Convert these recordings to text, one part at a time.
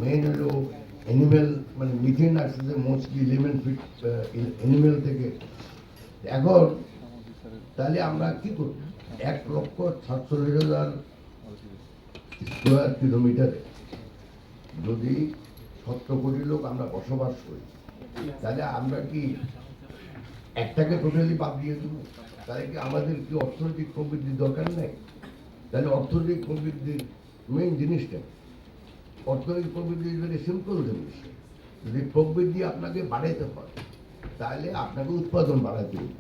Main হলো animal, মানে methane আসছে মোস্টলি 11 ফিট অ্যানিম্যাল থেকে। এখন তাহলে আমরা কি করব? 1,47,000 স্কোয়ার কিলোমিটারে যদি 17 কোটি লোক আমরা বসবাস করি, তাহলে আমরা কি একটাকে টোটালি বাদ দিয়ে দেবো? তাহলে কি আমাদের কি অর্থনৈতিক প্রবৃদ্ধির দরকার নেই? তাহলে অর্থনৈতিক প্রবৃদ্ধির মেইন জিনিসটা, অর্থনৈতিক প্রবৃদ্ধি ভেরি সিম্পল জিনিস। যদি প্রবৃদ্ধি আপনাকে বাড়াইতে হয়, তাহলে আপনাকে উৎপাদন বাড়াইতে হবে।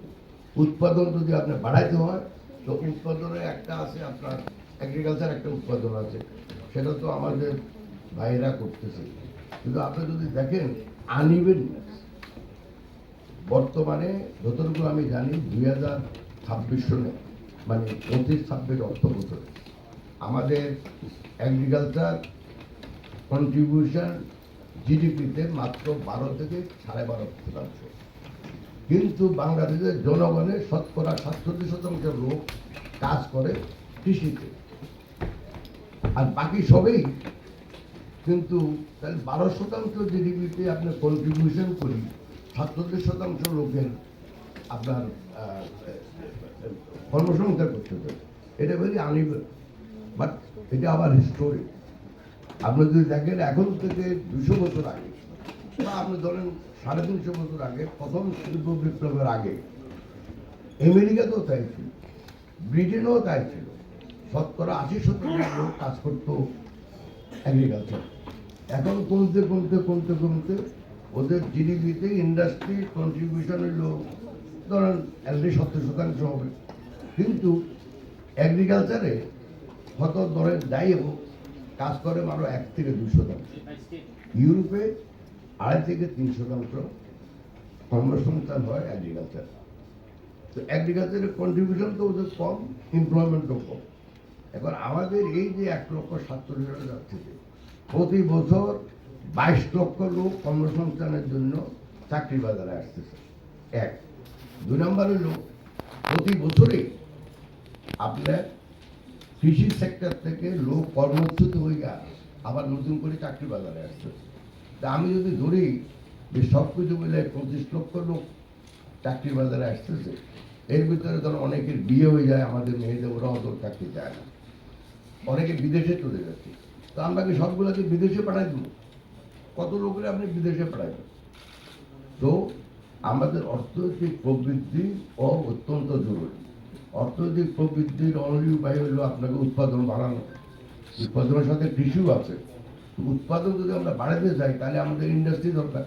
উৎপাদন যদি আপনার বাড়াইতে হয়, তো উৎপাদনের একটা আছে, আপনার এগ্রিকালচার একটা উৎপাদন আছে, সেটা তো আমাদের ভাইয়েরা করতেছে। কিন্তু আপনি যদি দেখেন আনইভেননেস, বর্তমানে যতটুকু আমি জানি 2026 সনে, মানে 25-26 অর্থ বছরে আমাদের এগ্রিকালচার কন্ট্রিবিউশন জিডিপিতে মাত্র 12 থেকে 12.5%। কিন্তু বাংলাদেশের জনগণের শতকরা 67% লোক কাজ করে কৃষিতে, আর বাকি সবেই কিন্তু তাহলে 12% জিডিপিতে আপনার কন্ট্রিবিউশন করি, 67% লোকের আপনার কর্মসংস্থান করতে হবে। এটা ভেরি আনইভেন, বাট এটা আবার হিস্টোরি। আপনি যদি দেখেন এখন থেকে 200 বছর আগে, বা আপনি ধরেন 350 বছর আগে, প্রথম শিল্প বিপ্লবের আগে আমেরিকাতেও তাই ছিল, ব্রিটেনেও তাই ছিল। শতকরা 80% লোক কাজ করতো এগ্রিকালচার। এখন কমতে কমতে কমতে কমতে ওদের জিডিপিতে ইন্ডাস্ট্রি কন্ট্রিবিউশন হলো ধরেন অলরেডি 70% হবে, কিন্তু এগ্রিকালচারে কত ধরেন যাই হোক কাজ করে মাত্র 1 থেকে 2%। ইউরোপে 2.5 থেকে 3% কর্মসংস্থান হয় এগ্রিকালচার। তো এগ্রিকালচারের কন্ট্রিবিউশন তো ওদের কম, এমপ্লয়মেন্টও কম। এখন আমাদের এই যে 1,70,000 যাচ্ছে, প্রতি বছর 22 লক্ষ লোক কর্মসংস্থানের জন্য চাকরি বাজারে আসতেছে। 1, 2 নম্বর হলো প্রতি বছরে আপনার কৃষি সেক্টর থেকে লোক কর্মচ্যুত হয়ে আবার নতুন করে চাকরি বাজারে আসতেছে। তা আমি যদি ধরি যে সব কিছু মিলে 25 লক্ষ লোক চাকরি বাজারে আসতেছে, এর ভিতরে ধরো অনেকের বিয়ে হয়ে যায়, আমাদের মেয়েদের, ওরাও তো চাকরি চায় না, অনেকে বিদেশে চলে যাচ্ছে। তো আমরা কি সবগুলোকে বিদেশে পাঠাই দেবো? কত লোকের আপনি বিদেশে পাঠাইবেন? তো আমাদের অর্থনৈতিক প্রবৃদ্ধি অত্যন্ত জরুরি। অর্থনৈতিক প্রবৃদ্ধির অনলি উপায় হলো আপনাকে উৎপাদন বাড়ানো। উৎপাদনের সাথে কৃষিও আছে। উৎপাদন যদি আমরা বাড়াতে চাই, তাহলে আমাদের ইন্ডাস্ট্রি দরকার।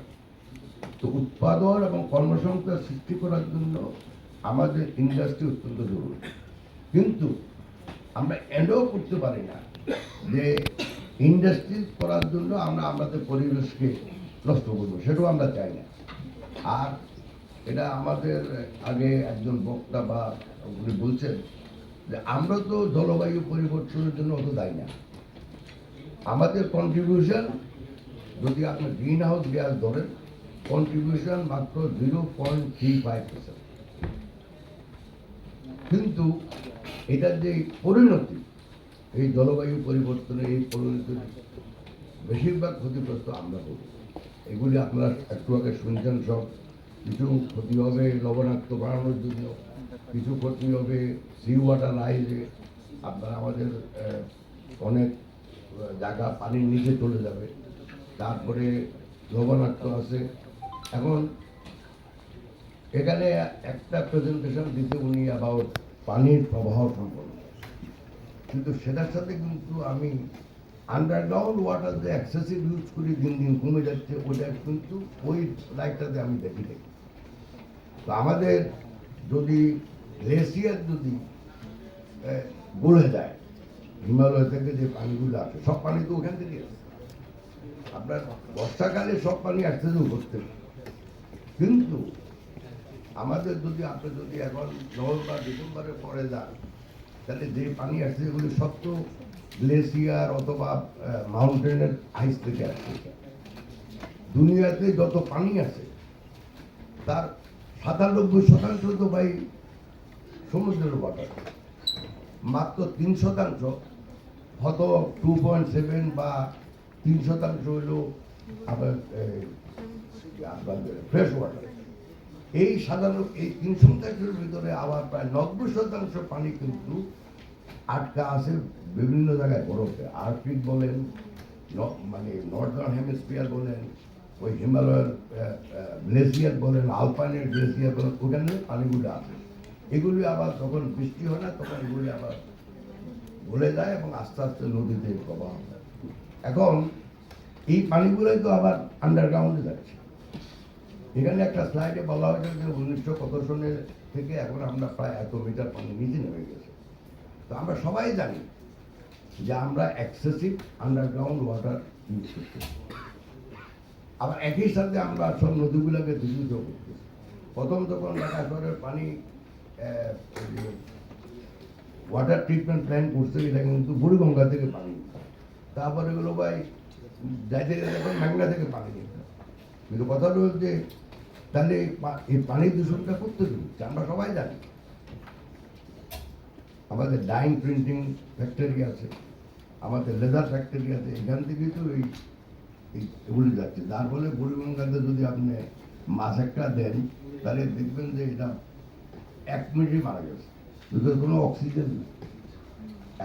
তো উৎপাদন এবং কর্মসংস্থান সৃষ্টি করার জন্য আমাদের ইন্ডাস্ট্রি অত্যন্ত জরুরি। কিন্তু আমরা এটাও করতে পারি না যে ইন্ডাস্ট্রি করার জন্য আমরা আমাদের পরিবেশকে নষ্ট করবো, সেটাও আমরা চাই না। আর এটা আমাদের আগে একজন বক্তা বা উনি বলছেন যে আমরা তো জলবায়ু পরিবর্তনের জন্য অত দায়ী না। আমাদের কন্ট্রিবিউশন, যদি আপনি গ্রিন হাউস গ্যাস ধরেন, কন্ট্রিবিউশন মাত্র 0.35%। কিন্তু এটার যে পরিণতি, এই জলবায়ু পরিবর্তনের এই পরিণতির বেশিরভাগ ক্ষতিগ্রস্ত আমরা করি। এগুলি আপনারা একটু আগে শুনছেন, সব কিছু ক্ষতি হবে লবণাক্ত বাড়ানোর জন্য, কিছু ক্ষতি হবে সি ওয়াটার রাইজে, আপনার আমাদের অনেক জায়গা পানির নিচে চলে যাবে, তারপরে লবণাক্ত আছে। এখন এখানে একটা প্রেজেন্টেশন দিতে উনি অ্যাবাউট পানির প্রবাহ সম্পর্কে, কিন্তু সেটার সাথে কিন্তু আমি আন্ডারগ্রাউন্ড ওয়াটার যে এক্সেসিভ ইউজ করি, দিন দিন কমে যাচ্ছে, ওটা কিন্তু ওই লাইটটাতে আমি দেখি। তো আমাদের যদি গ্লেসিয়ার যদি গলে যায়, হিমালয় থেকে যে পানিগুলো আসে, সব পানি তো ওখান থেকে আসে। আপনার বর্ষাকালে সব পানি আসতেছে উপর থেকে, কিন্তু আমাদের যদি আপনি যদি এখন নভেম্বর ডিসেম্বরে পরে যান, তাহলে যে পানি আসছে এগুলি সব তো গ্লেসিয়ার অথবা মাউন্টেনের আইস থেকে আসছে। দুনিয়াতে যত পানি আছে তার 97% তো ভাই সমুদ্রের ওয়াটার। মাত্র 3% হয়তো 2.7 বা 3% হলো আবার ফ্রেশ ওয়াটার। এই সাধারণ এই 3%-এর ভিতরে আবার প্রায় 90% পানি কিন্তু আটকা আছে বিভিন্ন জায়গায় বরফে। আর্কটিক বলেন, মানে নর্দার্ন হেমিস্ফিয়ার বলেন, ওই হিমালয়ের গ্লেসিয়ার বলেন, আলপাইনের গ্লেসিয়ার বলেন, ওখানে পানিগুলো আছে। এগুলি আবার যখন বৃষ্টি হয় না তখন এগুলি আবার গলে যায় এবং আস্তে আস্তে নদীতে প্রবাহ হয়। এখন এই পানিগুলোই তো আবার আন্ডারগ্রাউন্ডে যাচ্ছে। এখানে একটা স্লাইডে বলা হয়েছে যে 1900 কত সনের থেকে এখন আমরা প্রায় এত মিটার পানি নিচে নেমে গেছে। তো আমরা সবাই জানি যে আমরা এক্সেসিভ আন্ডারগ্রাউন্ড ওয়াটার ইউজ করতেছি। আবার একই সাথে আমরা সব নদীগুলোকে দূষিত করতেছি। প্রথম যখন ঢাকা শহরের পানি ওয়াটার ট্রিটমেন্ট প্ল্যান করছে, এটা কিন্তু বুড়িগঙ্গা থেকে পানি, তারপরে এগুলো ভাই যাইতে গেলে এখন মেঘনা থেকে পানি নিতে। কিন্তু কথাটা হচ্ছে তাহলে এই পানি দূষণটা করতে হচ্ছে আমরা সবাই জানি। আমাদের ডাইং প্রিন্টিং ফ্যাক্টরি আছে, আমাদের লেদার ফ্যাক্টরি আছে, এখান থেকেই তো এগুলি যাচ্ছে। যার ফলে বুড়িগঙ্গাতে যদি আপনি মাছ একটা দেন তাহলে দেখবেন যে এটা 1 মিনিটে মারা গেছে, দুধের কোনো অক্সিজেন নেই।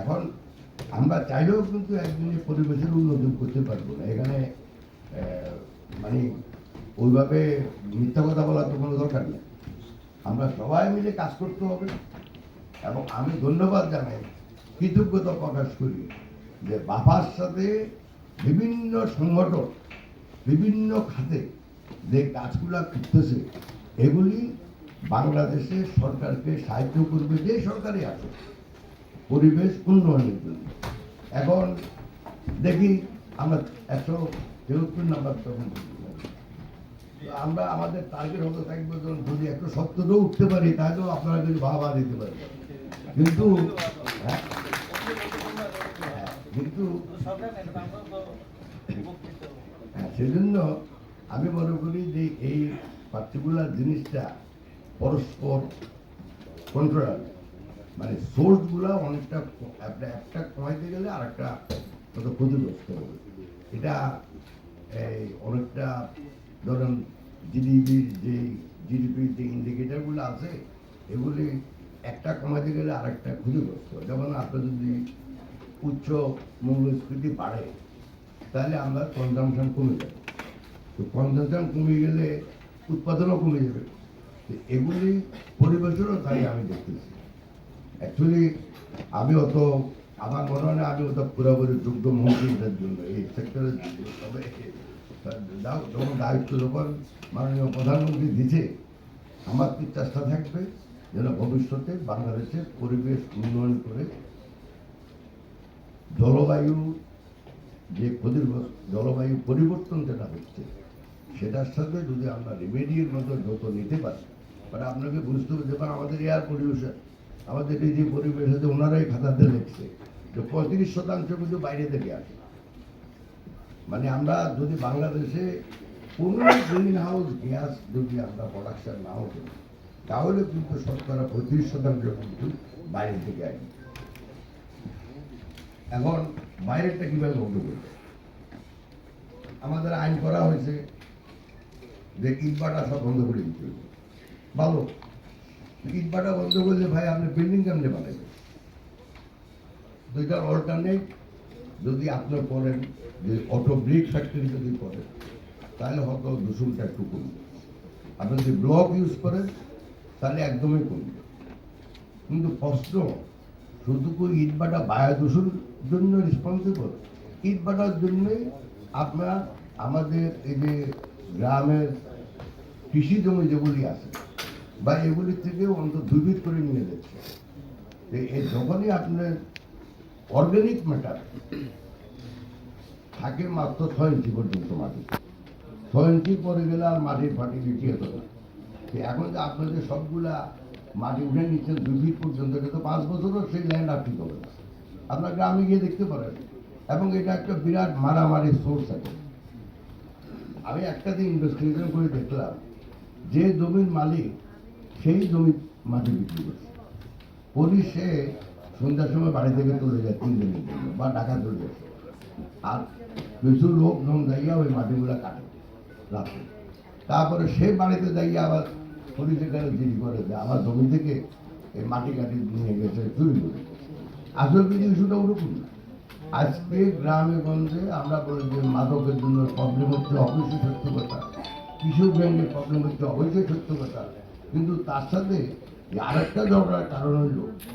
এখন আমরা চাইলেও কিন্তু একদিনে পরিবেশের উন্নতি করতে পারবো না। এখানে মানে ওইভাবে মিথ্যা কথা বলার তো কোনো দরকার নেই। আমরা সবাই মিলে কাজ করতে হবে। এবং আমি ধন্যবাদ জানাই, কৃতজ্ঞতা প্রকাশ করি যে বাফার সাথে বিভিন্ন সংগঠন বিভিন্ন খাতে যে কাজগুলো করতেছে এগুলি বাংলাদেশের সরকারকে সাহায্য করবে, যে সরকারই আছে পরিবেশ উন্নয়নের জন্য। এখন দেখি আমরা 173 নাম্বার তখন আমরা আমাদের টার্গেট হতে থাকবে, যদি একটু সত্যটাও উঠতে পারি তাহলেও আপনারা যদি বাবা দিতে পারি। কিন্তু কিন্তু সেজন্য আমি মনে করি যে এই পার্টিকুলার জিনিসটা পরস্পর কন্ট্রোল, মানে সোর্সগুলো অনেকটা একটা কমাইতে গেলে আর একটা কত ক্ষতিগ্রস্ত হবে। এটা অনেকটা ধরেন জিডিপির যে ইন্ডিকেটারগুলো আছে এগুলি একটা কমাইতে গেলে আরেকটা ক্ষতিগ্রস্ত। যেমন আপনার যদি উচ্চ মূল্যস্ফীতি বাড়ে তাহলে আমরা কনজামশন কমে যাবে, তো কনজামশন কমে গেলে উৎপাদনও কমে যাবে। এগুলি পরিবেশেরও তাই আমি দেখতেছি। অ্যাকচুয়ালি আমি অত আমার মনে হয় না আমি অত পুরোপুরি যোগ্য মন্ত্রীদের জন্য এই সেক্টরের জন্য। তবে যখন দায়িত্ব যখন মাননীয় প্রধানমন্ত্রী দিচ্ছে, আমার কি চেষ্টা থাকবে যেন ভবিষ্যতে বাংলাদেশের পরিবেশ উন্নয়ন করে জলবায়ু যে জলবায়ু পরিবর্তন যেটা হচ্ছে সেটার সাথে যদি আমরা রেমেডির মতো যত নিতে পারি, মানে আপনাকে বুঝতে হবে যেমন আমাদের এয়ার পলিউশন, আমাদের এই যে পরিবেশ আছে ওনারাই খাতাতে লিখছে যে 35% কিন্তু বাইরে থেকে আসে। মানে আমরা যদি বাংলাদেশে কোনো গ্রিন হাউস গ্যাস যদি আমরা প্রোডাকশন নাও করি তাহলে কিন্তু শতকরা 35% কিন্তু বাইরে থেকে আসে। এখন বাইরেটা কিভাবে বন্ধ করবে? আমাদের আইন করা হয়েছে যে ইটভাটা সব বন্ধ করে দিতে হবে। ভালো, ইটভাটা বন্ধ করলে ভাই আপনি বিল্ডিং কেমনে বানাবেন? দুইটার অল্টারনেট যদি আপনি করেন যে অটো ব্রিক ফ্যাক্টরি যদি করেন তাহলে হয়তো দূষণটা একটু কমবে। আপনি যদি ব্লক ইউজ করেন তাহলে একদমই কমবে। কিন্তু প্রশ্ন শুধু কি ইটভাটা বায়ু দূষণের জন্য রেসপন্সিবল? ইটভাটার জন্যই আপনার আমাদের এই যে গ্রামের কৃষি জমি যেগুলি আছে বা এগুলির থেকেও অন্তত 2 ফিট করে নিয়ে যাচ্ছে। যখনই আপনার অর্গানিক ম্যাটার থাকে মাত্র 6 ইঞ্চি পর্যন্ত মাটি, 6 ইঞ্চি পরে গেলে আর মাটির ফাটি লিখিয়ে দেবে। এখন যে আপনাদের সবগুলা মাটি উঠে নিচ্ছেন 2 ফিট পর্যন্ত, কিন্তু 5 বছরও সেই ল্যান্ড আর ঠিক হবে না। আপনার গ্রামে গিয়ে দেখতে পারেন। এবং এটা একটা বিরাট মারামারি সোর্স আছে। আমি একটা দিন ইনভেস্টিগেশন করে দেখলাম যে জমির মালিক সেই জমির মাটি বিক্রি করছে, পুলিশে সন্ধ্যার সময় বাড়ি থেকে চলে যায় 3 দিনের জন্য বা ঢাকা চলে যাচ্ছে। আর কিছু লোকজন যাইয়া ওই মাটিগুলা কাটে রাতে। তারপরে সে বাড়িতে যাইয়া আবার পুলিশের কাছে জিডি করে যে আমার জমি থেকে এই মাটি কাটি নিয়ে গেছে চুরি করে। আসলে কিন্তু ইস্যুটা ওরকম না। আজকে গ্রামে গঞ্জে আমরা বলি যে মাদকের জন্য প্রবলেম হচ্ছে, অবশ্যই সত্য কথা। কৃষক ব্যাংকের প্রবলেম হচ্ছে, অবশ্যই সত্য কথা। কিন্তু তার সাথে আরেকটা ঝগড়ার কারণ হইল